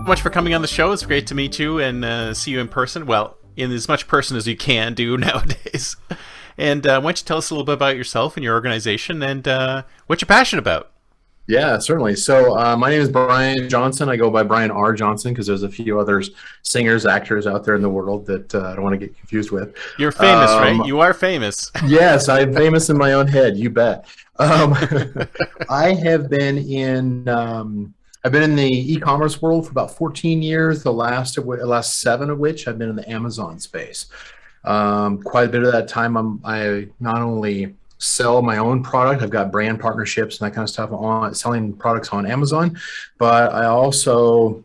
Much for coming on the show. It's great to meet you and see you in person. Well, in as much person as you can do nowadays. And why don't you tell us a little bit about yourself and your organization and what you're passionate about? Yeah, certainly. So my name is Brian Johnson. I go by Brian R. Johnson because there's a few others, singers, actors out there in the world that I don't want to get confused with. You're famous, right? You are famous. Yes, I'm famous in my own head. You bet. I have been in I've been in the e-commerce world for about 14 years. The last 7 of which I've been in the Amazon space. Quite a bit of that time, I not only sell my own product. I've got brand partnerships and that kind of stuff on selling products on Amazon, but I also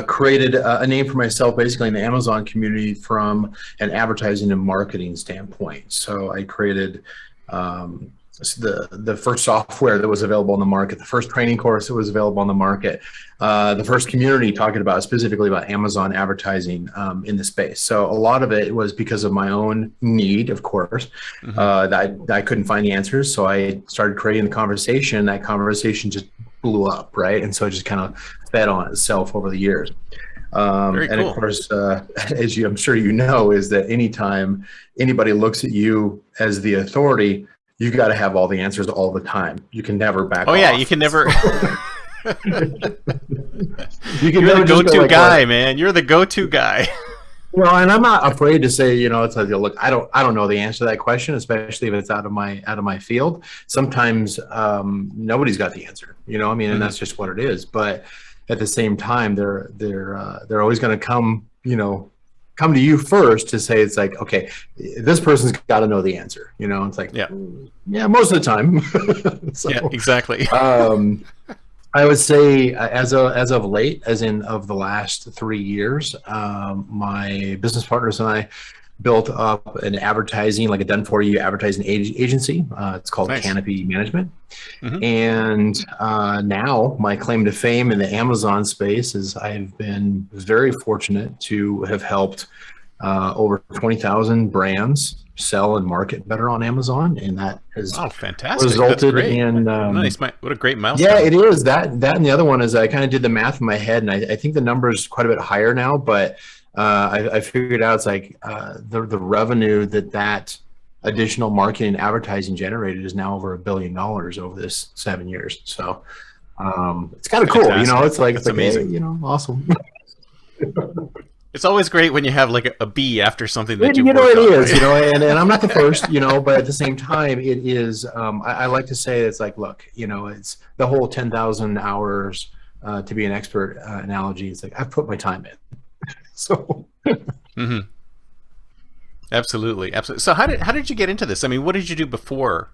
created a name for myself basically in the Amazon community from an advertising and marketing standpoint. So I created the first software that was available on the market, the first training course that was available on the market, the first community talking about specifically about Amazon advertising in the space. So a lot of it was because of my own need, of course, that I couldn't find the answers. So I started creating the conversation. That conversation just blew up, right? And so it just kind of fed on itself over the years. Very and cool. Of course, as I'm sure you know, is that anytime anybody looks at you as the authority, you got to have all the answers all the time. You can never back off. Oh yeah, you can never. You're the go-to guy, man. You're the go-to guy. Well, and I'm not afraid to say, it's like, look, I don't know the answer to that question, especially if it's out of my field. Sometimes nobody's got the answer, and that's just what it is. But at the same time, they're always going to come to you first to say, it's like, okay, this person's got to know the answer. It's like, yeah, most of the time. So, yeah, exactly. I would say as of late, as in of the last 3 years, my business partners and I built up an advertising, like a done-for-you advertising agency. It's called Canopy Management. And now my claim to fame in the Amazon space is I've been very fortunate to have helped over 20,000 brands sell and market better on Amazon, and that has fantastic. resulted in nice. What a great milestone. Yeah, it is. That and the other one is I kind of did the math in my head, and I think the number is quite a bit higher now, but I figured out it's like the revenue that additional marketing and advertising generated is now over $1 billion over this 7 years. So it's kind of cool, it's like it's amazing. Hey, awesome. It's always great when you have like a B after something that it is, and I'm not the first, but at the same time, it is. I like to say it's like, look, it's the whole 10,000 hours to be an expert analogy. It's like I've put my time in, so. Absolutely. So how did you get into this? I mean, what did you do before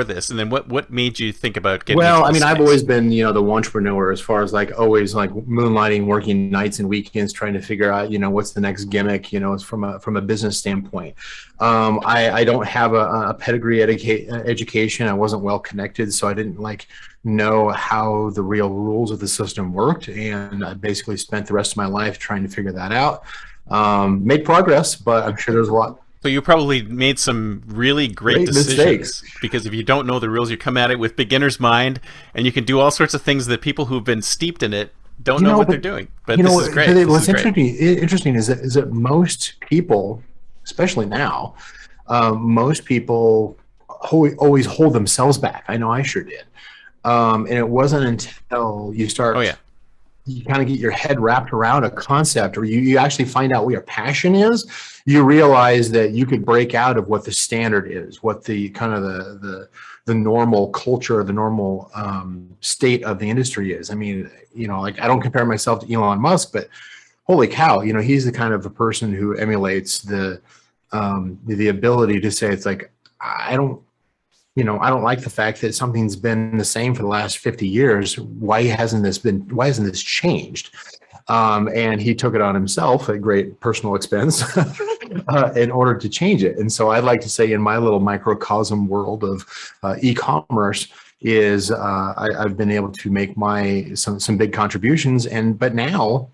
this, and then what made you think about getting? Well, into this I've space? always been the entrepreneur, as far as always moonlighting, working nights and weekends, trying to figure out what's the next gimmick. It's from a business standpoint. I don't have a pedigree education. I wasn't well connected, so I didn't know how the real rules of the system worked, and I basically spent the rest of my life trying to figure that out. Made progress, but I'm sure there's a lot. So you probably made some really great decisions mistakes, because if you don't know the rules, you come at it with beginner's mind, and you can do all sorts of things that people who've been steeped in it don't know what they're doing. But this is great. What's interesting is that most people, especially now, most people always hold themselves back. I know I sure did. And it wasn't until you start. You kind of get your head wrapped around a concept, or you actually find out what your passion is, you realize that you could break out of what the standard is, what the kind of the normal culture, the normal state of the industry is. I mean, I don't compare myself to Elon Musk, but holy cow, he's the kind of a person who emulates the ability to say, it's like, I don't like the fact that something's been the same for the last 50 years. Why hasn't this changed? And he took it on himself at great personal expense in order to change it. And so I'd like to say in my little microcosm world of e-commerce is I've been able to make some big contributions. But now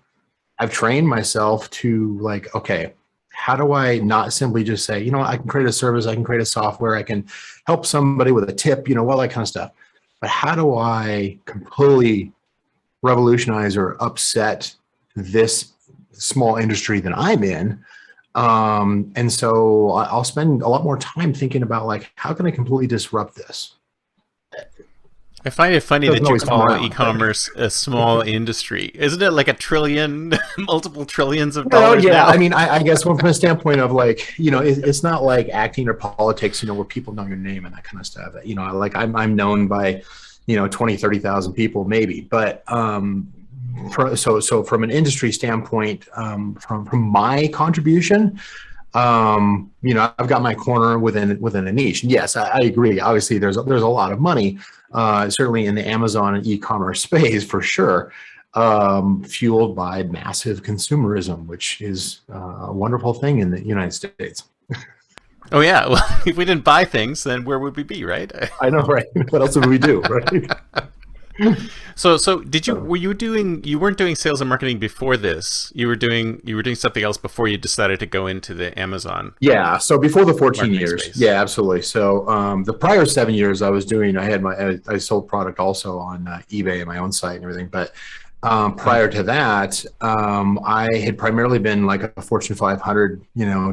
I've trained myself to okay, how do I not simply just say, I can create a service, I can create a software, I can help somebody with a tip, all that kind of stuff. But how do I completely revolutionize or upset this small industry that I'm in. And so I'll spend a lot more time thinking about like, how can I completely disrupt this? I find it funny Doesn't that you always come call around, but e-commerce a small industry. Isn't it like a trillion, multiple trillions of well, dollars yeah. now? I mean, I guess from a standpoint of like, it's not like acting or politics, where people know your name and that kind of stuff. Like I'm known by, 20, 30,000 people maybe, but so from an industry standpoint, from my contribution, I've got my corner within a niche. And yes, I agree. Obviously, there's a lot of money, certainly in the Amazon and e-commerce space for sure, fueled by massive consumerism, which is a wonderful thing in the United States. Oh yeah. Well, if we didn't buy things, then where would we be, right? I know, right? What else would we do, right? So you weren't doing sales and marketing before this. You were doing something else before you decided to go into the Amazon. Yeah. So before the 14 marketing years, space. yeah, absolutely. So the prior 7 years I sold product also on eBay and my own site and everything. But prior to that, I had primarily been like a Fortune 500,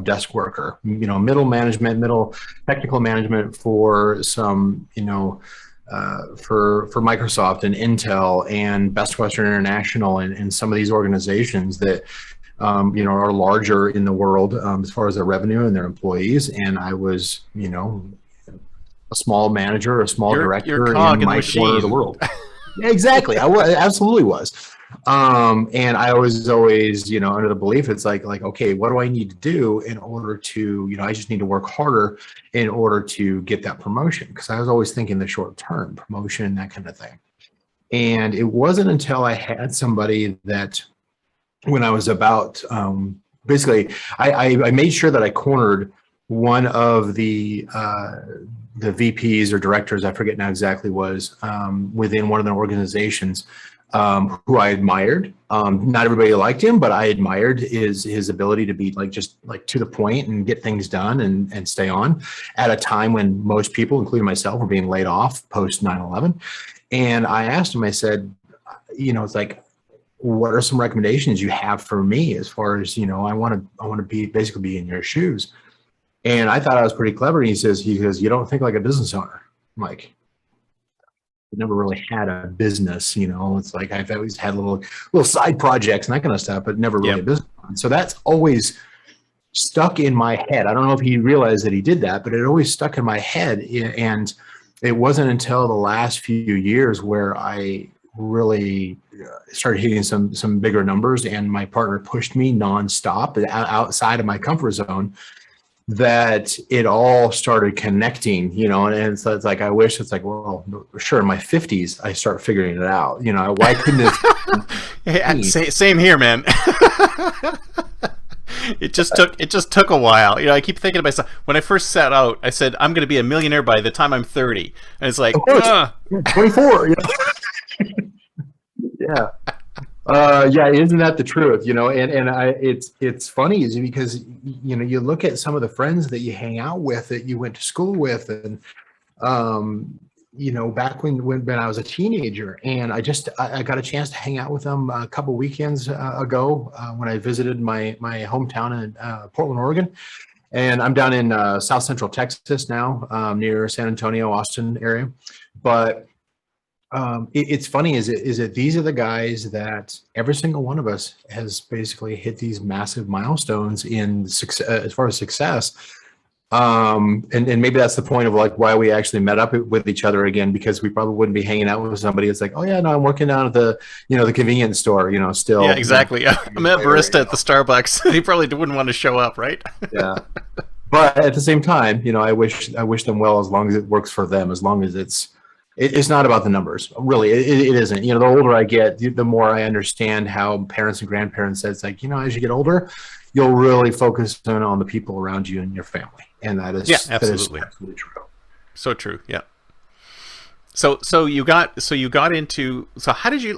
desk worker, middle management, middle technical management for some, for Microsoft and Intel and Best Western International and some of these organizations that are larger in the world as far as their revenue and their employees. And I was, a small manager, a small director in my corner of the world. Yeah, exactly. I absolutely was. And I was always, under the belief it's like, okay, what do I need to do in order to, I just need to work harder in order to get that promotion. Because I was always thinking the short term promotion, that kind of thing. And it wasn't until I had somebody that when I was about, basically, I made sure that I cornered one of the VPs or directors, I forget now exactly was, within one of the organizations, who I admired. Not everybody liked him, but I admired his ability to be just to the point and get things done and stay on at a time when most people, including myself, were being laid off post 9/11. And I asked him, I said, it's like, what are some recommendations you have for me as far as, I want to basically be in your shoes. And I thought I was pretty clever. And he says, you don't think like a business owner. I'm like, I never really had a business, it's like I've always had little side projects and that kind of stuff, but never really a business. So that's always stuck in my head. I don't know if he realized that he did that, but it always stuck in my head. And it wasn't until the last few years where I really started hitting some bigger numbers and my partner pushed me nonstop outside of my comfort zone that it all started connecting, and so it's like, I wish it's like, well, sure, in my 50s, I start figuring it out, why couldn't it? Same here, man. It just took a while. I keep thinking to myself, when I first set out, I said, I'm going to be a millionaire by the time I'm 30. And it's like, 24, yeah. Isn't that the truth? It's funny is because you look at some of the friends that you hang out with that you went to school with, and back when I was a teenager, and I got a chance to hang out with them a couple weekends ago when I visited my hometown in Portland, Oregon, and I'm down in South Central Texas now, near San Antonio, Austin area, but. It's funny is that these are the guys that every single one of us has basically hit these massive milestones in success, as far as success. And maybe that's the point of like why we actually met up with each other again, because we probably wouldn't be hanging out with somebody that's like, oh yeah, no, I'm working down at the, the convenience store, still. Yeah, exactly. I'm a barista at the Starbucks. He probably wouldn't want to show up, right? Yeah. But at the same time, I wish them well, as long as it works for them, as long as it's not about the numbers, really. It isn't. The older I get, the more I understand how parents and grandparents said it's like, as you get older, you'll really focus on the people around you and your family, and that is absolutely true. So true. Yeah. So you got into, so how did you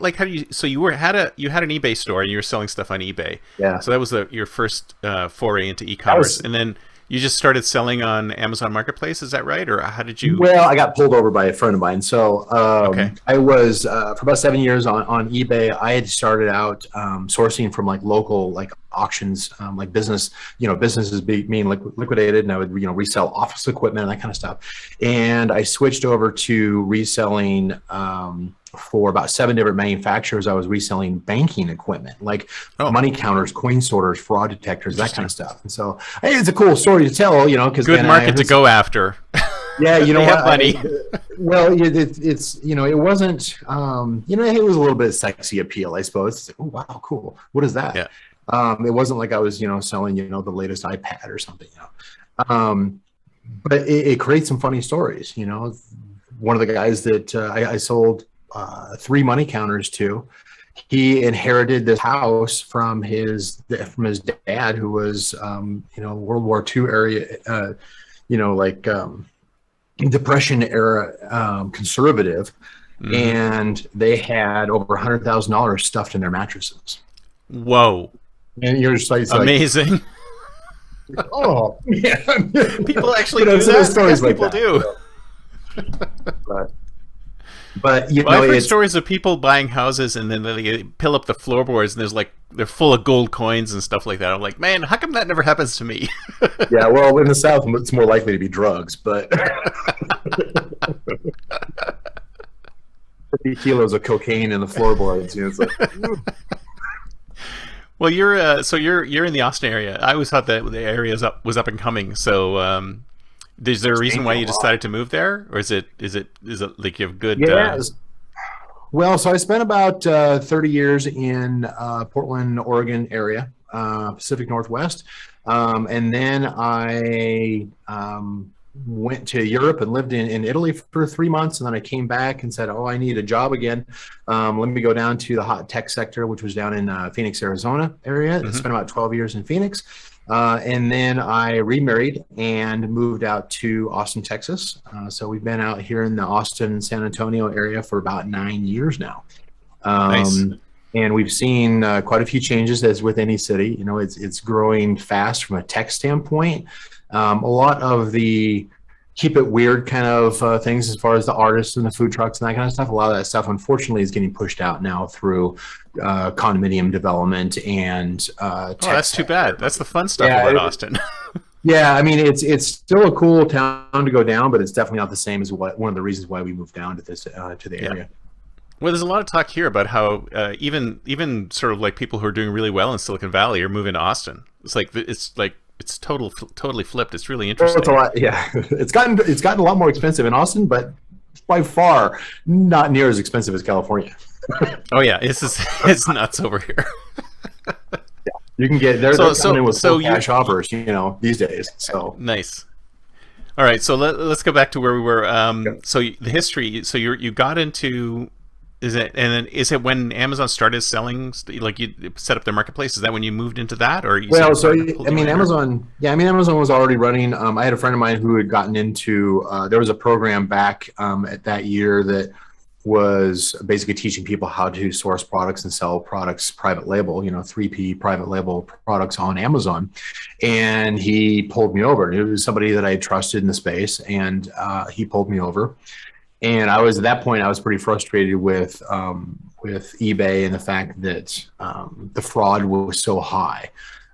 so you had an eBay store and you were selling stuff on eBay. Yeah. So that was your first foray into e-commerce, and then You just started selling on Amazon Marketplace, is that right? Or how did you? Well, I got pulled over by a friend of mine. So Okay. I was for about 7 years on eBay. I had started out sourcing from like local like auctions, like business, businesses being liquidated, and I would resell office equipment and that kind of stuff. And I switched over to reselling. For about 7 different manufacturers, I was reselling banking equipment like Oh, money counters, coin sorters, fraud detectors, that kind of stuff. And so hey, it's a cool story to tell, because good then I market to go after. yeah, you know They what? have money. Well, it's it wasn't it was a little bit of sexy appeal, I suppose. It's like, oh wow, cool. What is that? Yeah. It wasn't like I was selling the latest iPad or something. But it creates some funny stories. One of the guys that I sold 3 money counters to, he inherited this house from his dad, who was World War II area, like Depression era conservative, and they had over $100,000 stuffed in their mattresses. Whoa. And you're just like, Amazing. oh, yeah. People actually do that? Stories Yes, like people that, do. But Well, I've heard stories of people buying houses and then they pill up the floorboards and they're full of gold coins and stuff like that. I'm like, man, how come that never happens to me? yeah, well, in the South, it's more likely to be drugs, but 50 kilos of cocaine in the floorboards. It's like, Well, you're in the Austin area. I always thought that the area was up and coming. So, is there a reason why you decided to move there, or is it like you have good? yeah. Well, so I spent about 30 years in Portland, Oregon area, Pacific Northwest, and then I went to Europe and lived in Italy for 3 months, and then I came back and said, oh, I need a job again. Let me go down to the hot tech sector, which was down in Phoenix, Arizona area. I spent about 12 years in Phoenix. And then I remarried and moved out to Austin, Texas. So we've been out here in the Austin, San Antonio area for about 9 years now. Nice. And we've seen quite a few changes, as with any city. It's growing fast from a tech standpoint. A lot of the keep it weird kind of things, as far as the artists and the food trucks and that kind of stuff. A lot of that stuff, unfortunately, is getting pushed out now through condominium development and Oh, that's too bad. That's the fun stuff about Austin. Yeah, I mean, it's still a cool town to go down, but it's definitely not the same as one of the reasons why we moved down to this to the area. Well, there's a lot of talk here about how even sort of like people who are doing really well in Silicon Valley are moving to Austin. It's totally flipped. It's really interesting. Well, it's a lot, yeah. It's gotten a lot more expensive in Austin, but by far not near as expensive as California. Oh yeah, it's nuts over here. You can get they're coming in with full cash offers, these days. So nice. All right, so let's go back to where we were. So the history. So you got into. Is it when Amazon started selling, like you set up their marketplace? Is that when you moved into that, or Amazon was already running. I had a friend of mine who had gotten into. There was a program back at that year that was basically teaching people how to source products and sell products private label, 3P private label products on Amazon. And he pulled me over. It was somebody that I trusted in the space, and he pulled me over. And at that point, I was pretty frustrated with eBay and the fact that the fraud was so high.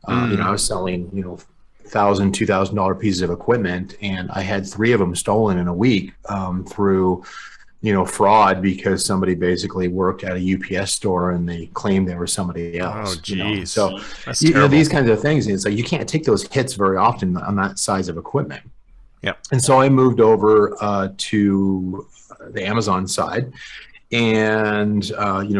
I was selling, $1,000, $2,000 pieces of equipment, and I had 3 of them stolen in a week through, fraud, because somebody basically worked at a UPS store and they claimed they were somebody else. Oh, geez. So that's terrible. these kinds of things, it's like you can't take those hits very often on that size of equipment. Yeah. And so I moved over to the Amazon side, and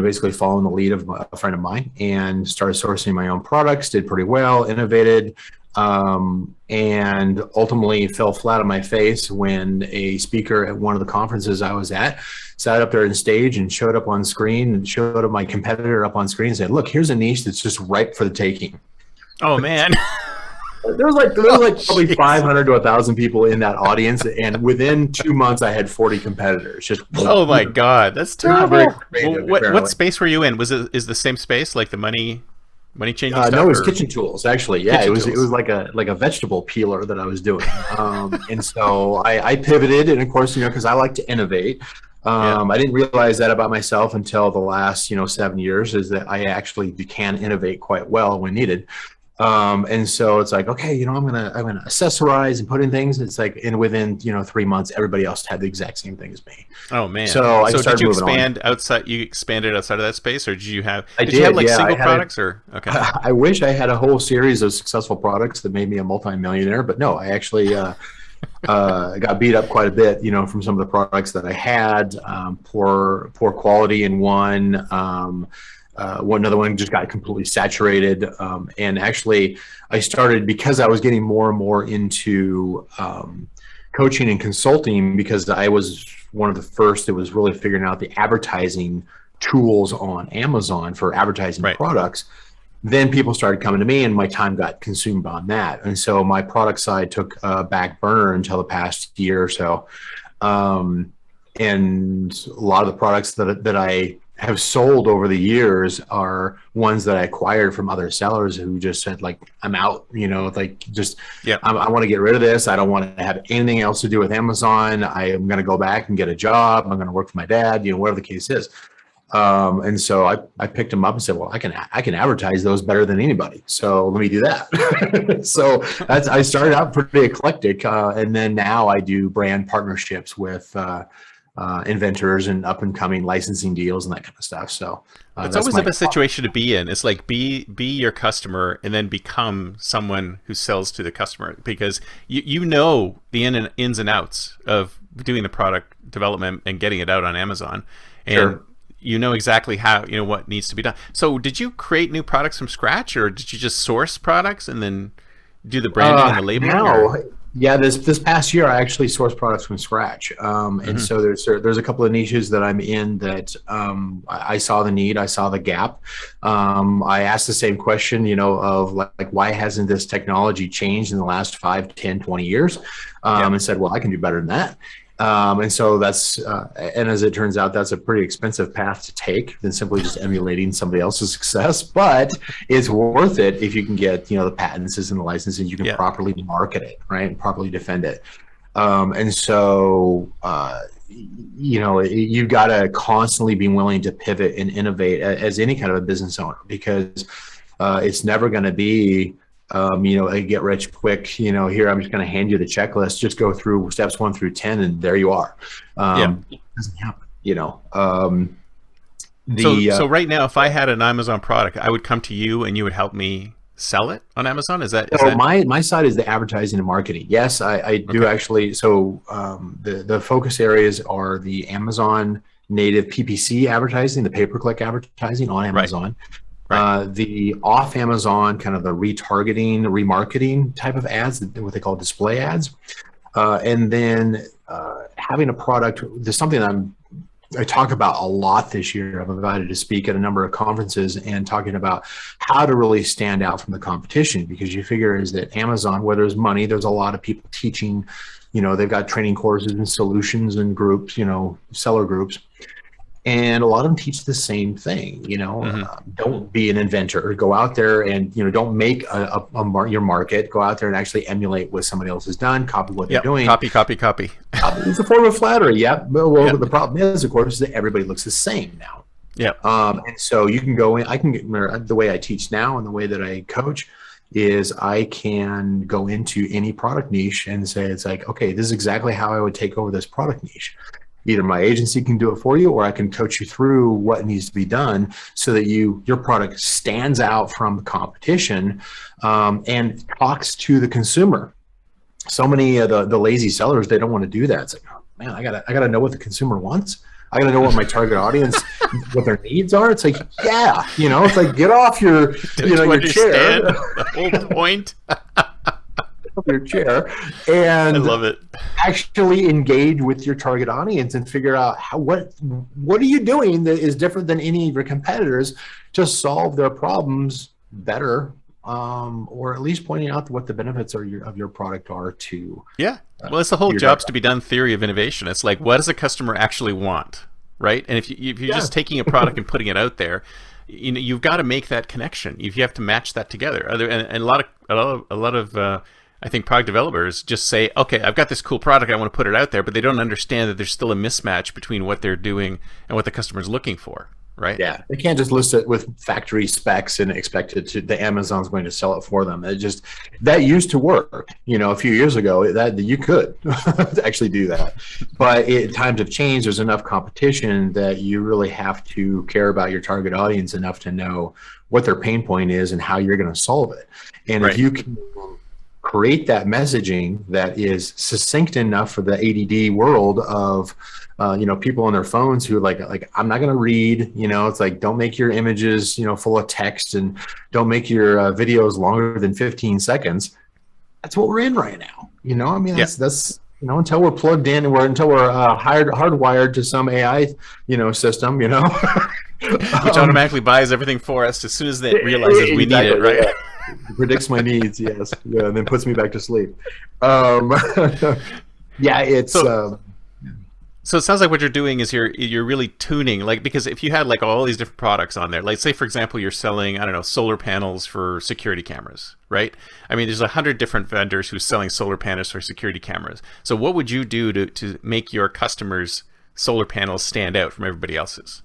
basically following the lead of a friend of mine, and started sourcing my own products. Did pretty well, innovated, and ultimately fell flat on my face when a speaker at one of the conferences I was at sat up there on stage and showed up on screen and showed up my competitor up on screen and said, "Look, here's a niche that's just ripe for the taking." Oh man. There was probably 500 to 1,000 people in that audience, and within 2 months, I had 40 competitors. Just oh my god, that's terrible. Creative, what space were you in? Is the same space like the money? Money changing No, stuff it was or kitchen tools actually. Yeah, kitchen it was tools? like a vegetable peeler that I was doing. And so I pivoted, and of course, because I like to innovate. Yeah. I didn't realize that about myself until the last 7 years, is that I actually can innovate quite well when needed. And so it's like, okay, I'm gonna accessorize and put in things. It's like, and within 3 months, everybody else had the exact same thing as me. Oh man. So I So did started you moving on. expand outside? You expanded outside of that space, or I did you have did, like yeah. single products or okay? I wish I had a whole series of successful products that made me a multimillionaire, but no, I actually got beat up quite a bit, from some of the products that I had. Poor quality in one. One another one just got completely saturated. And actually, I started, because I was getting more and more into coaching and consulting, because I was one of the first that was really figuring out the advertising tools on Amazon for advertising Right. products. Then people started coming to me, and my time got consumed on that. And so my product side took a back burner until the past year or so. And a lot of the products that I have sold over the years are ones that I acquired from other sellers who just said, like, I'm out, like, just, Yeah. I want to get rid of this. I don't want to have anything else to do with Amazon. I am going to go back and get a job. I'm going to work for my dad, whatever the case is. And so I picked them up and said, well, I can advertise those better than anybody. So let me do that. So I started out pretty eclectic. And then now I do brand partnerships with, inventors and up and coming licensing deals and that kind of stuff. So, It's that's always my the best situation to be in. It's like be your customer and then become someone who sells to the customer, because you know the ins and outs of doing the product development and getting it out on Amazon, and Sure. you know exactly how what needs to be done. So did you create new products from scratch, or did you just source products and then do the branding and the labeling? Now, Or yeah, this past year I actually sourced products from scratch, and Mhm. so there's a couple of niches that I'm in that I saw the need, I saw the gap. I asked the same question, of like, why hasn't this technology changed in the last 5, 10, 20 years? Yeah. And said, well, I can do better than that. And so and as it turns out, that's a pretty expensive path to take than simply just emulating somebody else's success. But it's worth it if you can get, the patents and the licenses, you can Yeah. properly market it, right, and properly defend it. And so, you've got to constantly be willing to pivot and innovate as any kind of a business owner, because it's never going to be, a get rich quick, here, I'm just going to hand you the checklist, just go through steps 1 through 10, and there you are. Yeah. It doesn't happen, So right now, if I had an Amazon product, I would come to you and you would help me sell it on Amazon. Is So that my side is the advertising and marketing. Yes, I do okay? actually. So the focus areas are the Amazon native PPC advertising, the pay-per-click advertising on Right. Amazon, Right. the off Amazon kind of the retargeting, remarketing type of ads, what they call display ads, and then having a product. There's something I talk about a lot this year. I'm invited to speak at a number of conferences and talking about how to really stand out from the competition, because you figure is that Amazon, where there's money, there's a lot of people teaching, they've got training courses and solutions and groups, seller groups. And a lot of them teach the same thing, Hmm. don't be an inventor, go out there and, don't make your market, go out there and actually emulate what somebody else has done, copy what they're Yep. doing. Copy. Copy. Copy. It's a form of flattery. Yeah. Well, Yeah. the problem is, of course, is that everybody looks the same now. Yeah. And so you can go in, I can get, the way I teach now and the way that I coach is I can go into any product niche and say, it's like, okay, this is exactly how I would take over this product niche. Either my agency can do it for you, or I can coach you through what needs to be done so that your product stands out from the competition, and talks to the consumer. So many of the lazy sellers, they don't want to do that. It's like, oh, man, I gotta know what the consumer wants. I gotta know what my target audience, what their needs are. It's like, yeah, it's like, get off your, Don't you your understand chair, the whole point? your chair, I and love it. actually engage with your target audience and figure out what are you doing that is different than any of your competitors to solve their problems better, or at least pointing out what the benefits of your product are to Yeah. Well, it's the whole your jobs target. to be done theory of innovation. It's like, what does a customer actually want, right? And if you're Yeah. just taking a product and putting it out there, you know, you've got to make that connection. You have to match that together. And a lot of I think product developers just say, okay, I've got this cool product, I want to put it out there, but they don't understand that there's still a mismatch between what they're doing and what the customer's looking for, right? Yeah, they can't just list it with factory specs and expect it to, the Amazon's going to sell it for them. It just, that used to work, you know, a few years ago, that you could actually do that. But times have changed. There's enough competition that you really have to care about your target audience enough to know what their pain point is and how you're going to solve it. And if you can create that messaging that is succinct enough for the ADD world of, you know, people on their phones who like I'm not going to read, you know, it's like, don't make your images, you know, full of text, and don't make your videos longer than 15 seconds. That's what we're in right now. You know, I mean, that's, you know, until we're plugged in and until we're hardwired to some AI, you know, system, you know, which automatically buys everything for us as soon as it realizes we need it, right? Yeah. Predicts my needs, yes, yeah, and then puts me back to sleep. Yeah, it's. So it sounds like what you're doing is you're really tuning, like, because if you had like all these different products on there, like say for example you're selling, I don't know, solar panels for security cameras, right? I mean, there's 100 different vendors who's selling solar panels for security cameras. So what would you do to make your customers' solar panels stand out from everybody else's?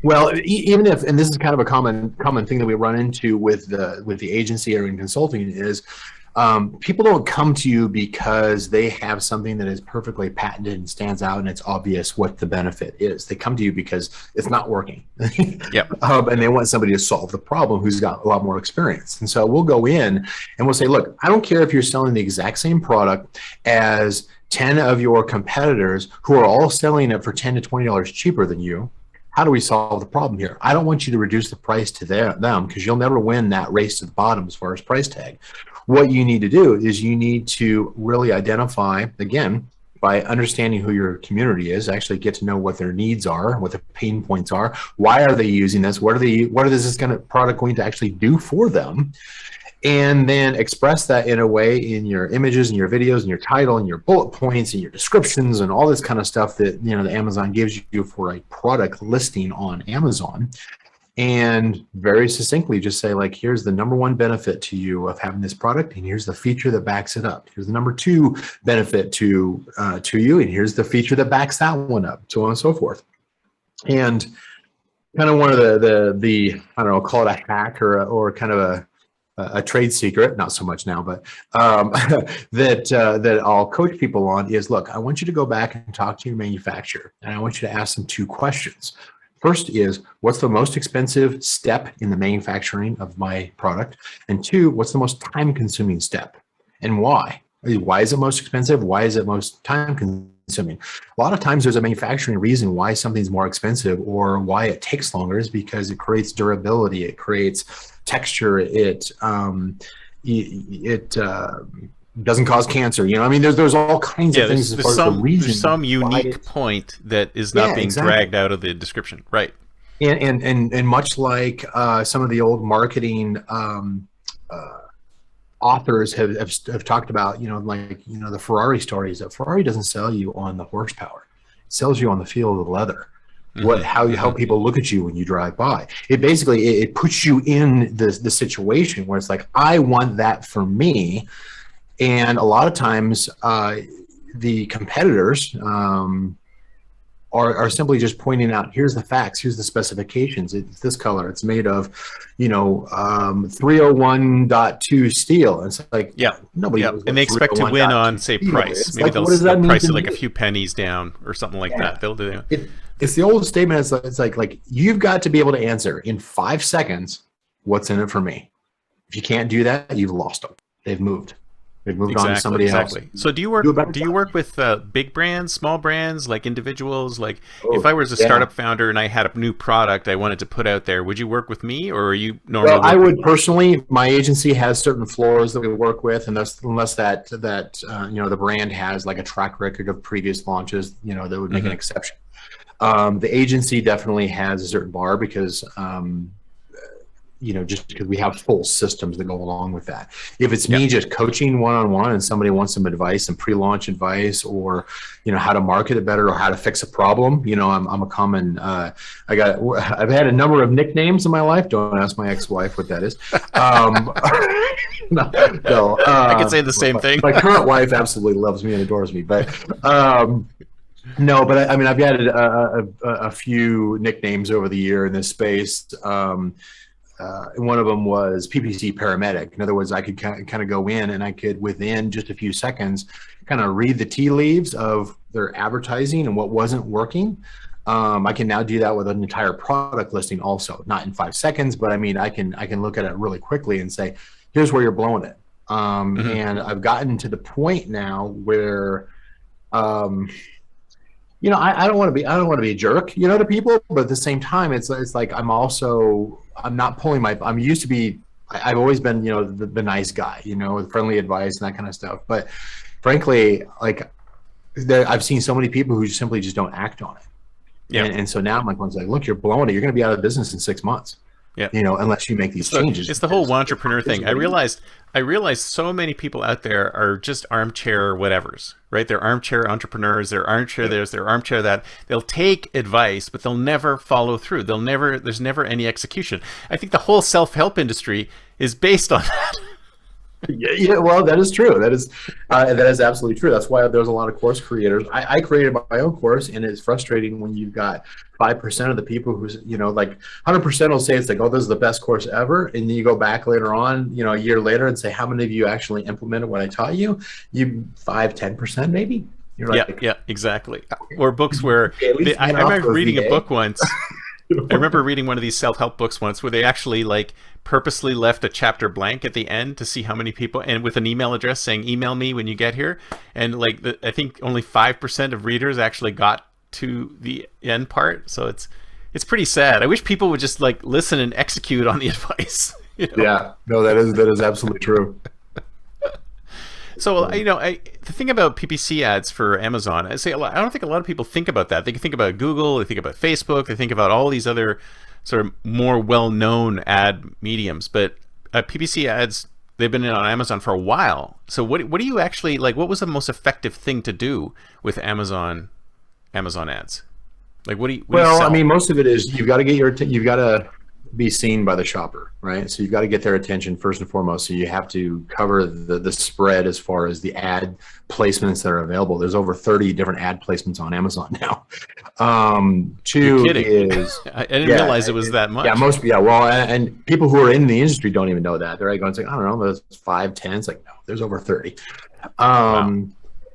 Well, even if, and this is kind of a common thing that we run into with the agency or in consulting, is people don't come to you because they have something that is perfectly patented and stands out and it's obvious what the benefit is. They come to you because it's not working. Yep. And they want somebody to solve the problem who's got a lot more experience. And so we'll go in and we'll say, look, I don't care if you're selling the exact same product as 10 of your competitors who are all selling it for $10 to $20 cheaper than you. How do we solve the problem here? I don't want you to reduce the price to them because you'll never win that race to the bottom as far as price tag. What you need to do is you need to really identify, again, by understanding who your community is, actually get to know what their needs are, what their pain points are, why are they using this, what is this kind of product going to actually do for them, and then express that in a way in your images and your videos and your title and your bullet points and your descriptions and all this kind of stuff that, you know, the Amazon gives you for a product listing on Amazon. And very succinctly just say, like, here's the #1 benefit to you of having this product, and here's the feature that backs it up. Here's the #2 benefit to you, and here's the feature that backs that one up, so on and so forth. And kind of one of the I don't know, call it a hack or kind of a trade secret, not so much now, but that I'll coach people on is, look, I want you to go back and talk to your manufacturer, and I want you to ask them 2 questions. First is, what's the most expensive step in the manufacturing of my product? And 2, what's the most time-consuming step, and why? Why is it most expensive? Why is it most time-consuming? A lot of times there's a manufacturing reason why something's more expensive or why it takes longer, is because it creates durability, it creates texture, it doesn't cause cancer. You know, I mean, there's all kinds of things as far as the reason. There's some unique point that is not being dragged out of the description, right? And much like some of the old marketing authors have talked about, you know, like, you know, the Ferrari stories, that Ferrari doesn't sell you on the horsepower, it sells you on the feel of the leather. How people look at you when you drive by. It basically it puts you in the situation where it's like, I want that for me. And a lot of times the competitors are simply just pointing out, here's the facts, here's the specifications, it's this color, it's made of, you know, 301.2 steel. And it's like, nobody knows what, and they expect to win on, say, price. Maybe like, they'll price it like a few pennies down or something like that. They'll do it. It's the old statement. It's like you've got to be able to answer in 5 seconds, what's in it for me. If you can't do that, you've lost them. They've moved. They've moved on to somebody else. So do you work with big brands, small brands, like individuals? Like, if I was a startup founder and I had a new product I wanted to put out there, would you work with me, or are you normally? Well, I would personally. My agency has certain floors that we work with, and unless that you know, the brand has like a track record of previous launches, you know, that would make an exception. The agency definitely has a certain bar because just because we have full systems that go along with that. If it's me just coaching one-on-one and somebody wants some advice, some pre-launch advice, or, how to market it better or how to fix a problem, I'm a common, I've had a number of nicknames in my life. Don't ask my ex-wife what that is. No, I could say the same thing. My current wife absolutely loves me and adores me, but, no, but I mean, I've added a few nicknames over the year in this space. One of them was PPC paramedic. In other words, I could kind of go in and I could, within just a few seconds, kind of read the tea leaves of their advertising and what wasn't working. I can now do that with an entire product listing also, not in 5 seconds, but I mean, I can look at it really quickly and say, here's where you're blowing it. And I've gotten to the point now where, I don't want to be a jerk, to people, but at the same time, it's like I'm not pulling I'm used to be, I've always been, the nice guy, with friendly advice and that kind of stuff. But frankly, like I've seen so many people who simply just don't act on it. Yeah. And so now I'm like, look, you're blowing it. You're going to be out of business in 6 months. Yeah. Unless you make these changes. It's the whole entrepreneur thing. I realized so many people out there are just armchair whatevers, right? They're armchair entrepreneurs, they're armchair this, they're armchair that. They'll take advice, but they'll never follow through. There's never any execution. I think the whole self-help industry is based on that. Yeah, well, that is true. That is absolutely true. That's why there's a lot of course creators. I created my own course, and it's frustrating when you've got 5% of the people who's, like 100% will say it's like, oh, this is the best course ever. And then you go back later on, a year later and say, how many of you actually implemented what I taught you? 5-10% maybe. You're like, yeah, exactly. Or books where I remember reading a book once. I remember reading one of these self-help books once where they actually purposely left a chapter blank at the end to see how many people, and with an email address saying email me when you get here, and I think only 5% of readers actually got to the end part. So it's pretty sad. I wish people would just listen and execute on the advice. Yeah, no, that is absolutely true. So the thing about PPC ads for Amazon, I don't think a lot of people think about that. They can think about Google, they think about Facebook, they think about all these other sort of more well-known ad mediums, but PPC ads, they've been on Amazon for a while. So what do you actually what was the most effective thing to do with Amazon ads? What do you sell? I mean, most of it is you've got to be seen by the shopper, right? So you've got to get their attention first and foremost. So you have to cover the spread as far as the ad placements that are available. There's over 30 different ad placements on Amazon now. Two is I didn't realize it was that much. Yeah, well, and people who are in the industry don't even know that. They're going to say, I don't know, there's 5, 10. It's like, no, there's over 30. Wow.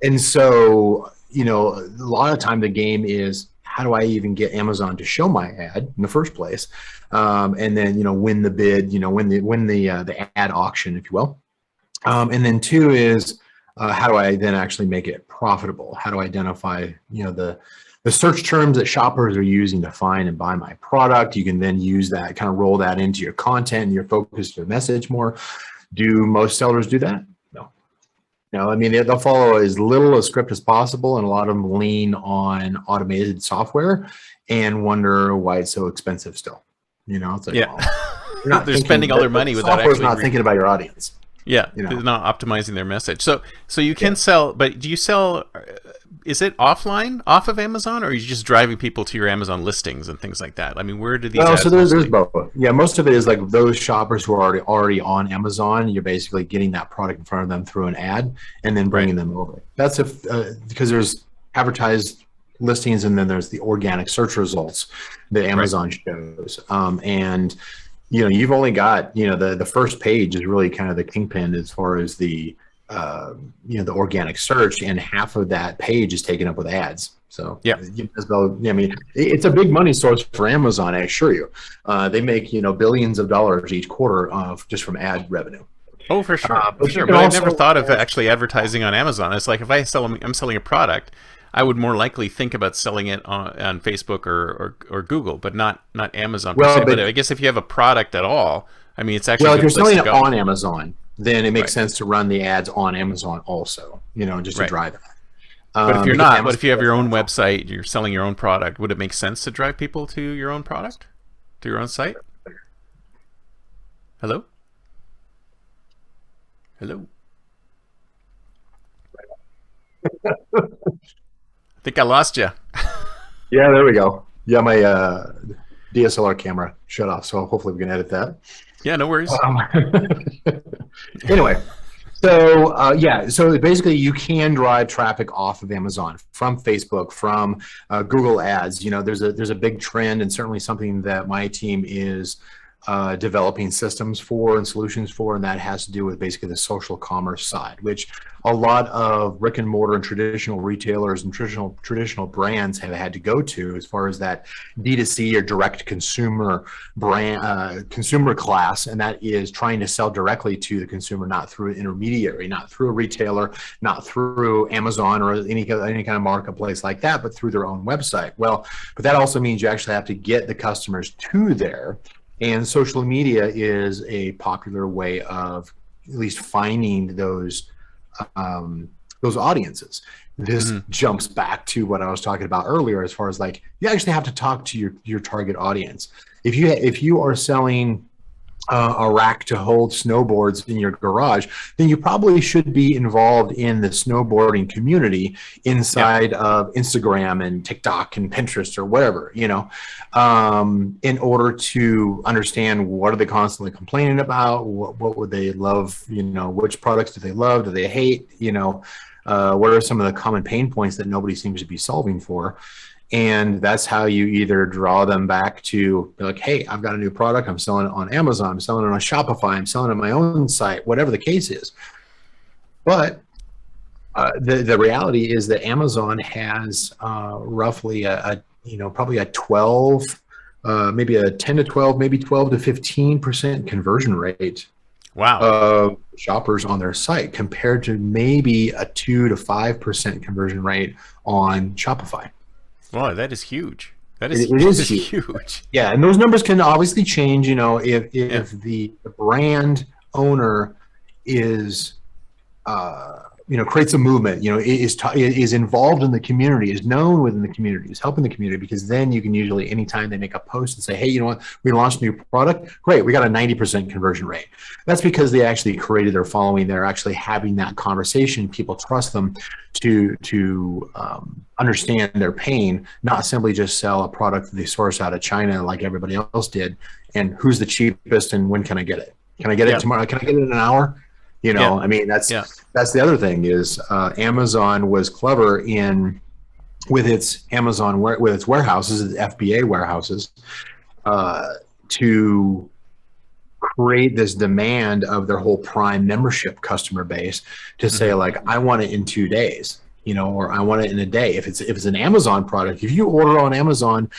And so, a lot of time the game is, how do I even get Amazon to show my ad in the first place? And then, win the bid, win the ad auction, if you will. And then 2 is, how do I then actually make it profitable? How do I identify, the search terms that shoppers are using to find and buy my product? You can then use that, kind of roll that into your content and your focus, your message more. Do most sellers do that? No, I mean, they'll follow as little a script as possible, and a lot of them lean on automated software and wonder why it's so expensive still. It's like, well, they're spending all their money without actually not thinking about your audience. Yeah, they're not optimizing their message. So you can sell, but do you sell? Is it offline, off of Amazon, or are you just driving people to your Amazon listings and things like that? I mean, where do these? Well, so there's both. Yeah, most of it is those shoppers who are already on Amazon. You're basically getting that product in front of them through an ad and then bringing them over. That's because there's advertised listings and then there's the organic search results that Amazon shows. And you've only got the first page is really kind of the kingpin as far as the the organic search, and half of that page is taken up with ads. So I mean, it's a big money source for Amazon, I assure you. They make billions of dollars each quarter just from ad revenue. Oh, for sure, But I've never thought of actually advertising on Amazon. It's like if I'm selling a product, I would more likely think about selling it on Facebook or Google, but not Amazon. But I guess if you have a product at all, I mean, it's actually if you're selling it on Amazon, then it makes sense to run the ads on Amazon also, just to drive that. But if you're not, but if you have your own website, you're selling your own product, would it make sense to drive people to your own product, to your own site? Hello? Hello? I think I lost you. Yeah, there we go. Yeah, my DSLR camera shut off, so hopefully we can edit that. Yeah, no worries. Um, anyway, so yeah, so basically you can drive traffic off of Amazon from Facebook, from Google Ads. You know, there's a big trend, and certainly something that my team is developing systems for and solutions for, and that has to do with basically the social commerce side, which a lot of brick and mortar and traditional retailers and traditional brands have had to go to, as far as that D2C or direct consumer brand consumer class, and that is trying to sell directly to the consumer, not through an intermediary, not through a retailer, not through Amazon or any kind of marketplace like that, but through their own website. Well, but that also means you actually have to get the customers to there. And social media is a popular way of at least finding those audiences. This jumps back to what I was talking about earlier, as far as like, you actually have to talk to your target audience. If you are selling a rack to hold snowboards in your garage, then you probably should be involved in the snowboarding community inside of Instagram and TikTok and Pinterest or whatever, you know, in order to understand what are they constantly complaining about, what would they love, you know, which products do they love, do they hate, you know, what are some of the common pain points that nobody seems to be solving for. And that's how you either draw them back to like, hey, I've got a new product. I'm selling it on Amazon. I'm selling it on Shopify. I'm selling it on my own site, whatever the case is. But the reality is that Amazon has roughly probably a 12, maybe a 10 to 12, maybe 12 to 15% conversion rate. Wow. Of shoppers on their site, compared to maybe a 2 to 5% conversion rate on Shopify. Wow, that is huge. It is huge. Yeah, and those numbers can obviously change. You know, if the brand owner is, creates a movement. You know, is involved in the community, is known within the community, is helping the community. Because then you can usually, anytime they make a post and say, hey, you know what, we launched a new product, great, we got a 90% conversion rate. That's because they actually created their following. They're actually having that conversation. People trust them to understand their pain, not simply just sell a product that they source out of China like everybody else did. And who's the cheapest and when can I get it? Can I get it tomorrow? Can I get it in an hour? You know, I mean, that's the other thing is Amazon was clever with its warehouses, its FBA warehouses, to create this demand of their whole Prime membership customer base to say, like, I want it in 2 days, you know, or I want it in a day. If it's an Amazon product, if you order on Amazon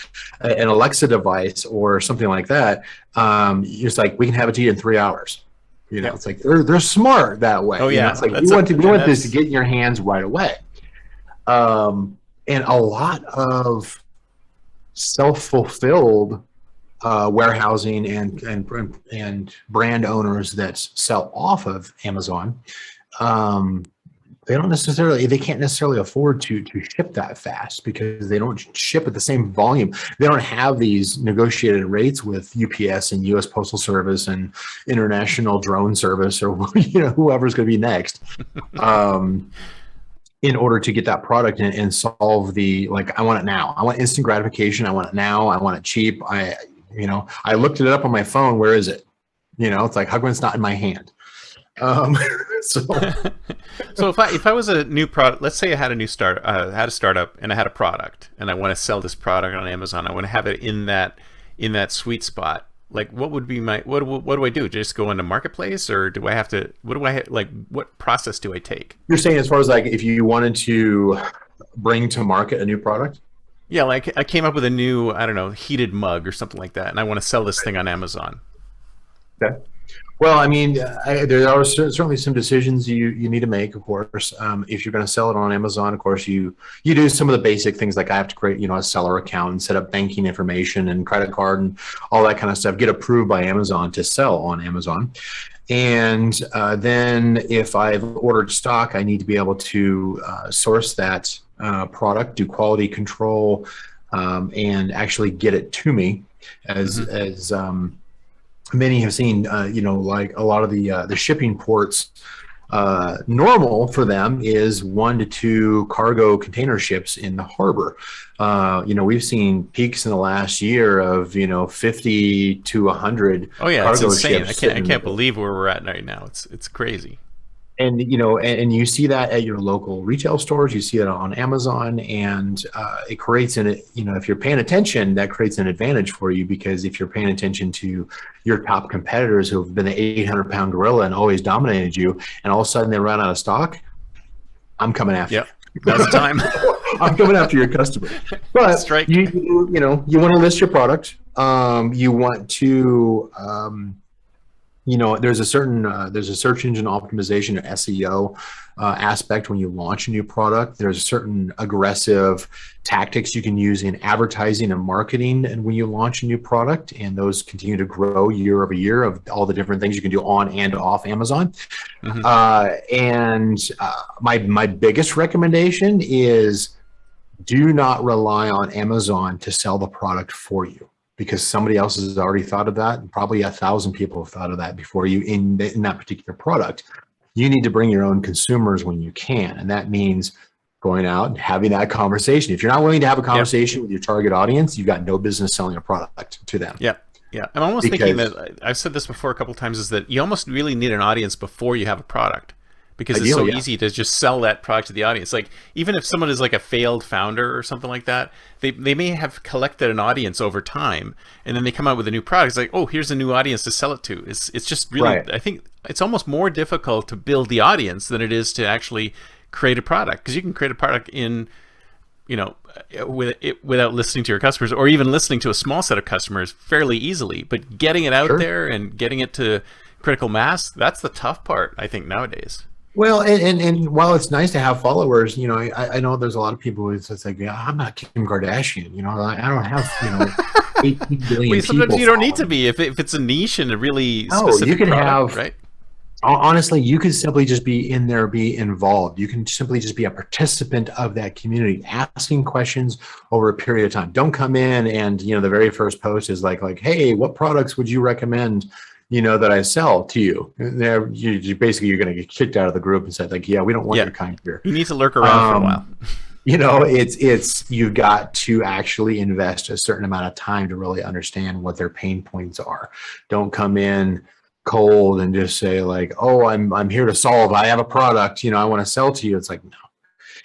an Alexa device or something like that, it's like, we can have it to you in 3 hours. You know, it's like they're smart that way. Oh yeah, you know? It's like we want this to get in your hands right away. And a lot of self-fulfilled warehousing and brand owners that sell off of Amazon, they can't necessarily afford to ship that fast, because they don't ship at the same volume. They don't have these negotiated rates with UPS and US Postal Service and International Drone Service, or whoever's going to be next, in order to get that product and solve the, like, I want it now. I want instant gratification. I want it now. I want it cheap. I looked it up on my phone. Where is it? You know, it's like, how come it's not in my hand? So if I was a new product, let's say I had a startup and I had a product and I want to sell this product on Amazon, I want to have it in that sweet spot. Like, what would be what do I do? Just go into marketplace, or do I have to? What process do I take? You're saying as far as like if you wanted to bring to market a new product? Yeah, like I came up with a new, I don't know, heated mug or something like that, and I want to sell this thing on Amazon. Okay. Well, I mean, there are certainly some decisions you need to make, of course. If you're going to sell it on Amazon, of course, you do some of the basic things, like I have to create, a seller account and set up banking information and credit card and all that kind of stuff, get approved by Amazon to sell on Amazon. And then if I've ordered stock, I need to be able to source that product, do quality control, and actually get it to me as many have seen, like a lot of the shipping ports, normal for them is 1 to 2 cargo container ships in the harbor. We've seen peaks in the last year of 50 to 100 Oh yeah, it's cargo insane. ships I sitting can't there. believe where we're at right now. It's crazy. And you see that at your local retail stores, you see it on Amazon, and it creates if you're paying attention, that creates an advantage for you, because if you're paying attention to your top competitors who have been the 800-pound gorilla and always dominated you, and all of a sudden they run out of stock, I'm coming after Yep, now's the time. you. I'm coming after your customer. But Strike. you want to list your product. You want to there's a certain there's a search engine optimization or SEO aspect when you launch a new product. There's a certain aggressive tactics you can use in advertising and marketing, and when you launch a new product, and those continue to grow year over year, of all the different things you can do on and off Amazon. Mm-hmm. My biggest recommendation is, do not rely on Amazon to sell the product for you, because somebody else has already thought of that, and probably 1,000 people have thought of that before you in that particular product. You need to bring your own consumers when you can, and that means going out and having that conversation. If you're not willing to have a conversation with your target audience, you've got no business selling a product to them. Yeah, yeah. I'm almost thinking that, I've said this before a couple of times, is that you almost really need an audience before you have a product, because it's so easy to just sell that product to the audience. Like, even if someone is like a failed founder or something like that, they may have collected an audience over time, and then they come out with a new product. It's like, oh, here's a new audience to sell it to. It's just really, I think it's almost more difficult to build the audience than it is to actually create a product, because you can create a product in, without listening to your customers, or even listening to a small set of customers, fairly easily. But getting it out there and getting it to critical mass, that's the tough part, I think, nowadays. Well, and while it's nice to have followers, I know there's a lot of people who it's like, yeah, I'm not Kim Kardashian, I don't have 18 billion well, sometimes people. You don't need to be if it's a niche and a really specific you can product, have, right? Honestly, you could simply just be in there, be involved. You can simply just be a participant of that community, asking questions over a period of time. Don't come in and, the very first post is like, hey, what products would you recommend, that I sell to you? There, you're going to get kicked out of the group and said, like, yeah, we don't want your kind here. You need to lurk around for a while. You've got to actually invest a certain amount of time to really understand what their pain points are. Don't come in cold and just say, like, oh, I'm here to solve, I have a product, I want to sell to you. It's like, no,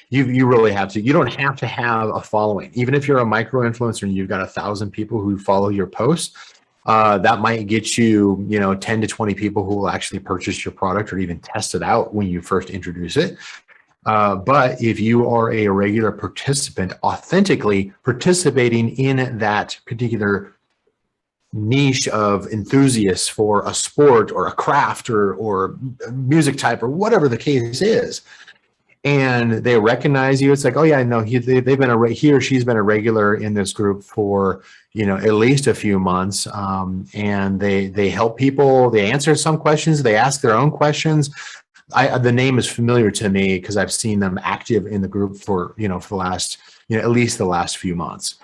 you really have to. You don't have to have a following. Even if you're a micro influencer and you've got 1,000 people who follow your posts, that might get you 10 to 20 people who will actually purchase your product or even test it out when you first introduce it. But if you are a regular participant, authentically participating in that particular niche of enthusiasts for a sport or a craft or music type or whatever the case is, and they recognize you, it's like, oh yeah, no, he or she's been a regular in this group for at least a few months, and they help people, they answer some questions, they ask their own questions. The name is familiar to me because I've seen them active in the group for for the last at least the last few months.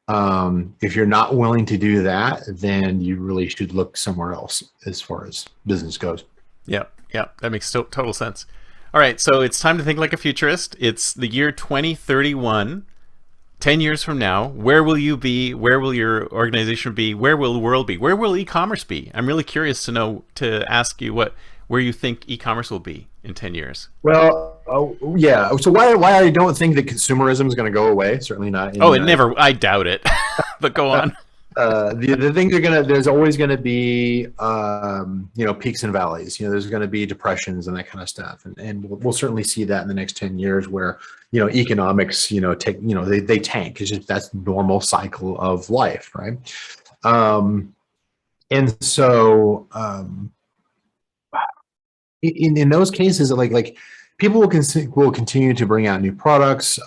If you're not willing to do that, then you really should look somewhere else as far as business goes. Yeah, that makes total sense. All right, so it's time to think like a futurist. It's the year 2031. 10 years from now, where will you be? Where will your organization be? Where will the world be? Where will e-commerce be? I'm really curious to ask you where you think e-commerce will be in 10 years. Well, yeah. So why I don't think that consumerism is going to go away? Certainly not. I doubt it. But go on. The things are there's always going to be, peaks and valleys. There's going to be depressions and that kind of stuff. And we'll certainly see that in the next 10 years where, economics, they tank. It's just, that's normal cycle of life. Right. And so, in those cases, like people will continue to bring out new products.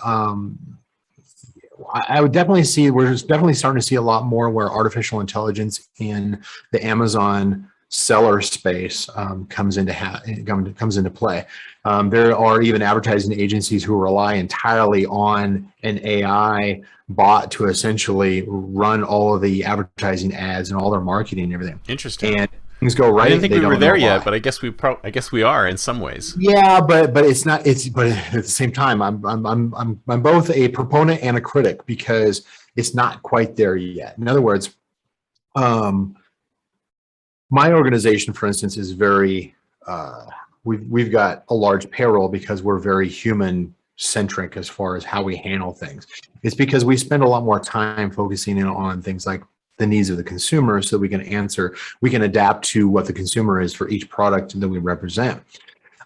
I would definitely see, we're definitely starting to see a lot more where artificial intelligence in the Amazon seller space comes into play. There are even advertising agencies who rely entirely on an AI bot to essentially run all of the advertising ads and all their marketing and everything. Interesting. And things go I didn't right, think they we were don't know there yet, why. but I guess we are in some ways. Yeah, but it's not. It's but at the same time, I'm both a proponent and a critic because it's not quite there yet. In other words, um, my organization, for instance, is very. We've got a large payroll because we're very human centric as far as how we handle things. It's because we spend a lot more time focusing in on things like the needs of the consumer, so we can adapt to what the consumer is for each product that we represent.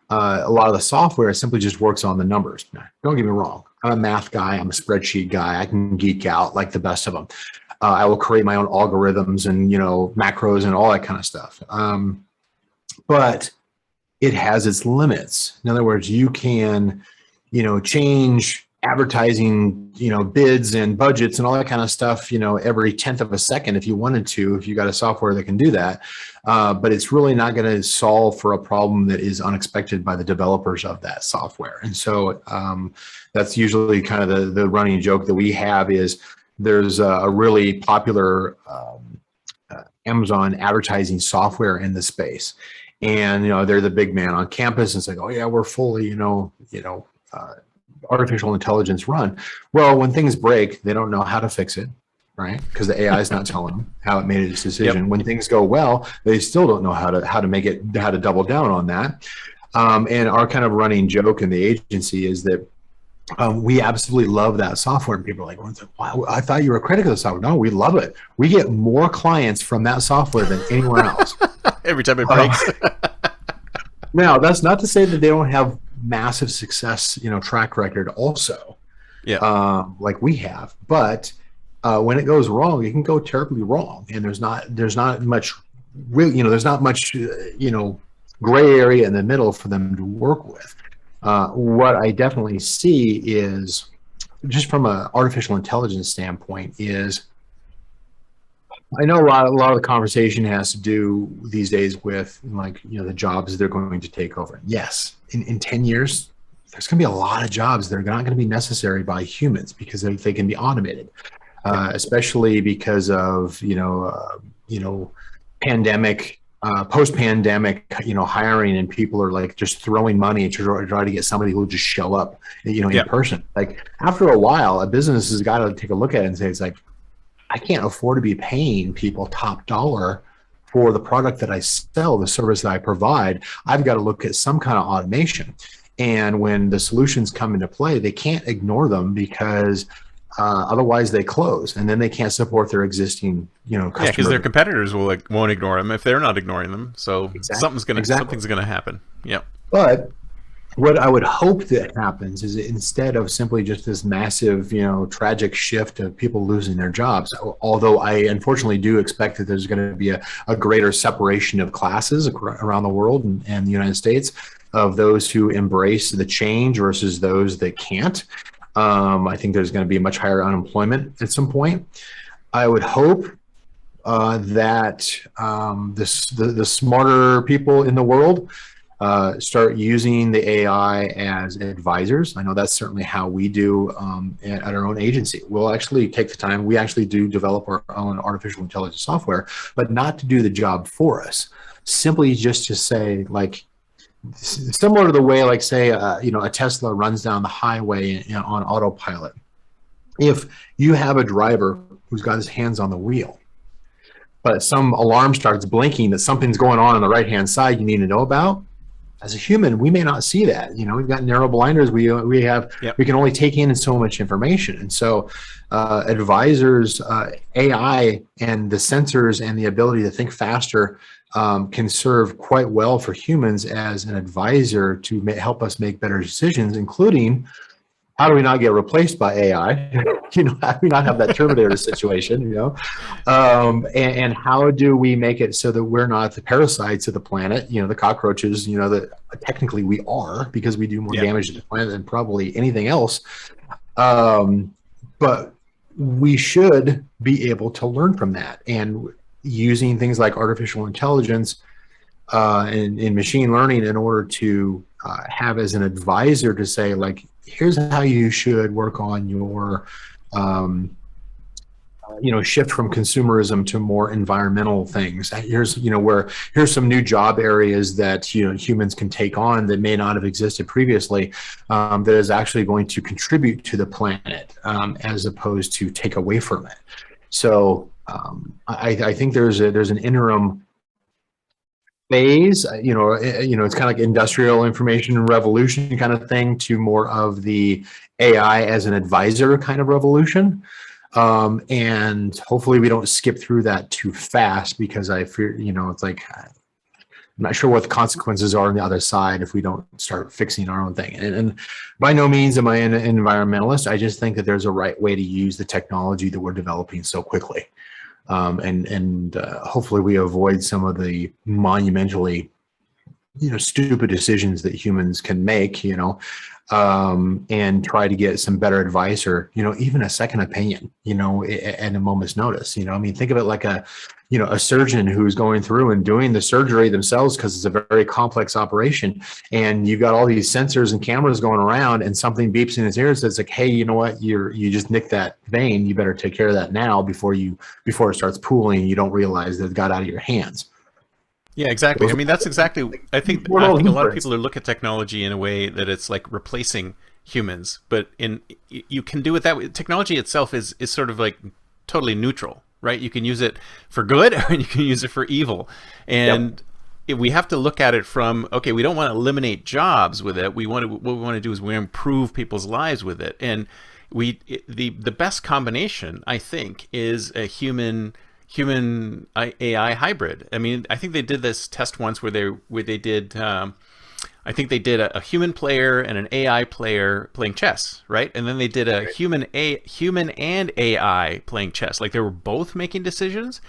A lot of the software simply just works on the numbers. Now, don't get me wrong. I'm a math guy. I'm a spreadsheet guy. I can geek out like the best of them. I will create my own algorithms and, macros and all that kind of stuff. But it has its limits. In other words, you can, change advertising, bids and budgets and all that kind of stuff, every 10th of a second if you wanted to, if you got a software that can do that. But it's really not going to solve for a problem that is unexpected by the developers of that software. And so that's usually kind of the running joke that we have is there's a really popular Amazon advertising software in the space. And, they're the big man on campus and it's like, oh yeah, we're fully, artificial intelligence run. Well, when things break, they don't know how to fix it, right? Because the AI is not telling them how it made its decision. Yep. When things go well, they still don't know how to double down on that. And our kind of running joke in the agency is that we absolutely love that software. And people are like, wow, I thought you were a critic of the software. No, we love it. We get more clients from that software than anywhere else. Every time it breaks. Now, that's not to say that they don't have massive success, track record also, like we have. But when it goes wrong, it can go terribly wrong, and there's not much, there's not much, gray area in the middle for them to work with. What I definitely see is, just from an artificial intelligence standpoint, is I know a lot of the conversation has to do these days with the jobs they're going to take over. Yes, in 10 years, there's going to be a lot of jobs that are not going to be necessary by humans because they can be automated, especially because of pandemic, post-pandemic, hiring, and people are just throwing money to try to get somebody who will just show up, in person. After a while, a business has got to take a look at it and say, it's like, I can't afford to be paying people top dollar for the product that I sell, the service that I provide. I've got to look at some kind of automation. And when the solutions come into play, they can't ignore them because otherwise they close, and then they can't support their existing, customer. Yeah, because their competitors won't ignore them if they're not ignoring them. So something's gonna happen. Yep. But what I would hope that happens is that instead of simply just this massive, tragic shift of people losing their jobs, although I unfortunately do expect that there's going to be a greater separation of classes around the world and the United States of those who embrace the change versus those that can't. I think there's going to be much higher unemployment at some point. I would hope that the smarter people in the world start using the AI as advisors. I know that's certainly how we do at our own agency. We'll actually take the time. We actually do develop our own artificial intelligence software, but not to do the job for us. Simply just to say, similar to the way, say, a Tesla runs down the highway on autopilot. If you have a driver who's got his hands on the wheel, but some alarm starts blinking that something's going on the right-hand side you need to know about, as a human, we may not see that. We've got narrow blinders. We can only take in so much information. And so advisors, AI, and the sensors and the ability to think faster can serve quite well for humans as an advisor to help us make better decisions, including how do we not get replaced by AI? How do we not have that Terminator situation? And how do we make it so that we're not the parasites of the planet? The cockroaches. That technically we are, because we do more damage to the planet than probably anything else. But we should be able to learn from that, and using things like artificial intelligence in machine learning in order to have as an advisor to say, like, here's how you should work on your shift from consumerism to more environmental things. Here's some new job areas that humans can take on that may not have existed previously, that is actually going to contribute to the planet, as opposed to take away from it. So I think there's an interim phase. It's kind of like industrial information revolution kind of thing to more of the AI as an advisor kind of revolution. And hopefully we don't skip through that too fast, because I fear, it's like, I'm not sure what the consequences are on the other side if we don't start fixing our own thing. And by no means am I an environmentalist. I just think that there's a right way to use the technology that we're developing so quickly. And hopefully we avoid some of the monumentally, stupid decisions that humans can make, and try to get some better advice, or, even a second opinion, at a moment's notice. I mean, think of it like a surgeon who's going through and doing the surgery themselves, because it's a very complex operation. And you've got all these sensors and cameras going around, and something beeps in his ear and says, like, hey, you know what? You just nicked that vein. You better take care of that now before it starts pooling and you don't realize that it got out of your hands. Yeah, exactly. I mean, that's exactly. I think a lot of people are look at technology in a way that it's like replacing humans, but you can do it that way. Technology itself is sort of like totally neutral, right? You can use it for good, or you can use it for evil, and we have to look at it from, okay, we don't want to eliminate jobs with it. What we want to do is we improve people's lives with it, and the best combination, I think, is a human AI hybrid. I mean, I think they did this test once where they did I think they did a human player and an AI player playing chess, right? And then they did a human and AI playing chess. Like, they were both making decisions,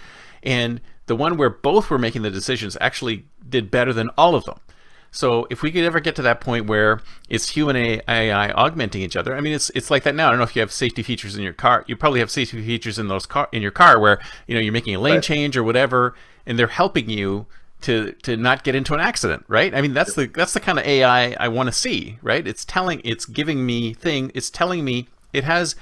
and the one where both were making the decisions actually did better than all of them. So if we could ever get to that point where it's human AI augmenting each other, I mean, it's like that now. I don't know if you have safety features in your car. You probably have safety features in in your car where you're making a lane change or whatever, and they're helping you to not get into an accident, right? I mean, that's the kind of AI I want to see, right? It's telling me it has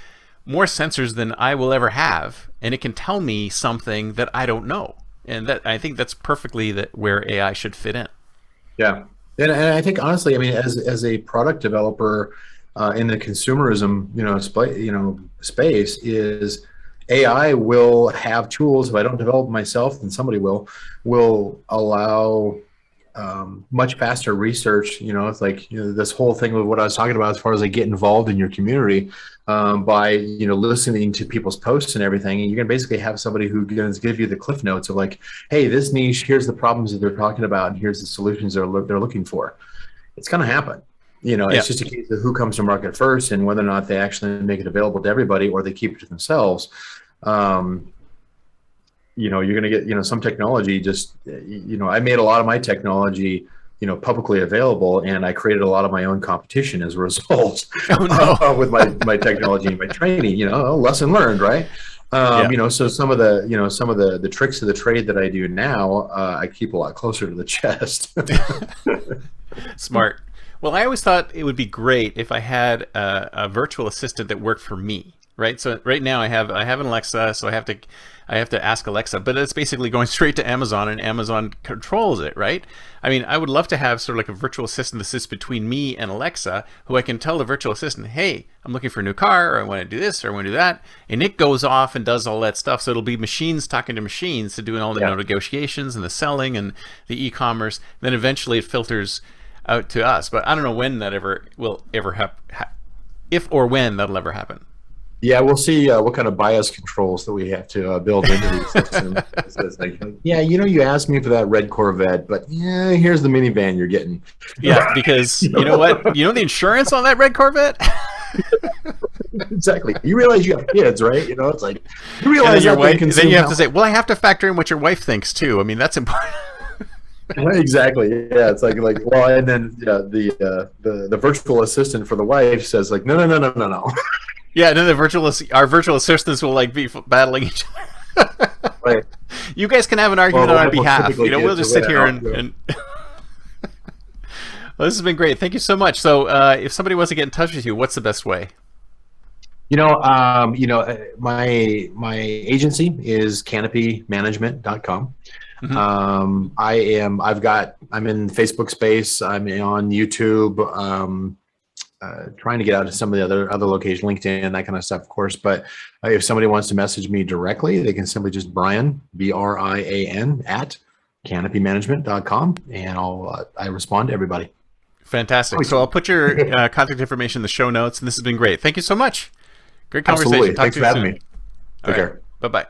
more sensors than I will ever have, and it can tell me something that I don't know, and that I think that's perfectly where AI should fit in. Yeah. And I think, honestly, I mean, as a product developer in the consumerism, space, is AI will have tools. If I don't develop myself, then somebody will allow much faster research. It's like, this whole thing with what I was talking about as far as like get involved in your community by listening to people's posts and everything. And you're gonna basically have somebody who gonna give you the cliff notes of like, hey, this niche, here's the problems that they're talking about, and here's the solutions they're looking for. It's gonna happen. It's just a case of who comes to market first, and whether or not they actually make it available to everybody or they keep it to themselves. You're going to get, some technology just, I made a lot of my technology, publicly available, and I created a lot of my own competition as a result. Oh, no. With my technology and my training, lesson learned, right? So some of the tricks of the trade that I do now, I keep a lot closer to the chest. Smart. Well, I always thought it would be great if I had a virtual assistant that worked for me. Right. So right now I have an Alexa, so I have to ask Alexa, but it's basically going straight to Amazon, and Amazon controls it. Right. I mean, I would love to have sort of like a virtual assistant that sits between me and Alexa, who I can tell the virtual assistant, hey, I'm looking for a new car, or I want to do this, or I want to do that. And it goes off and does all that stuff. So it'll be machines talking to machines to doing all the negotiations and the selling and the e-commerce. Then eventually it filters out to us. But I don't know when that will ever happen, if or when that'll ever happen. Yeah, we'll see what kind of bias controls that we have to build into these systems. It's like, you asked me for that red Corvette, but here's the minivan you're getting. Yeah, because you know what? The insurance on that red Corvette? Exactly. You realize you have kids, right? It's like, you realize your wife, then you have to say, well, I have to factor in what your wife thinks too. I mean, that's important. Exactly. Yeah, it's like well, and then the virtual assistant for the wife says like, no. Yeah, and then our virtual assistants will like be battling each other. Right. You guys can have an argument on our behalf. You know, we'll just sit here and well, this has been great. Thank you so much. So, if somebody wants to get in touch with you, what's the best way? My agency is canopymanagement.com. Mm-hmm. I'm in Facebook space. I'm on YouTube, trying to get out to some of the other locations, LinkedIn, that kind of stuff, of course. But if somebody wants to message me directly, they can simply just Brian, BRIAN, at canopymanagement.com, and I respond to everybody. Fantastic. So I'll put your contact information in the show notes, and this has been great. Thank you so much. Great conversation. Absolutely. Thanks for having me. Take care. Bye-bye.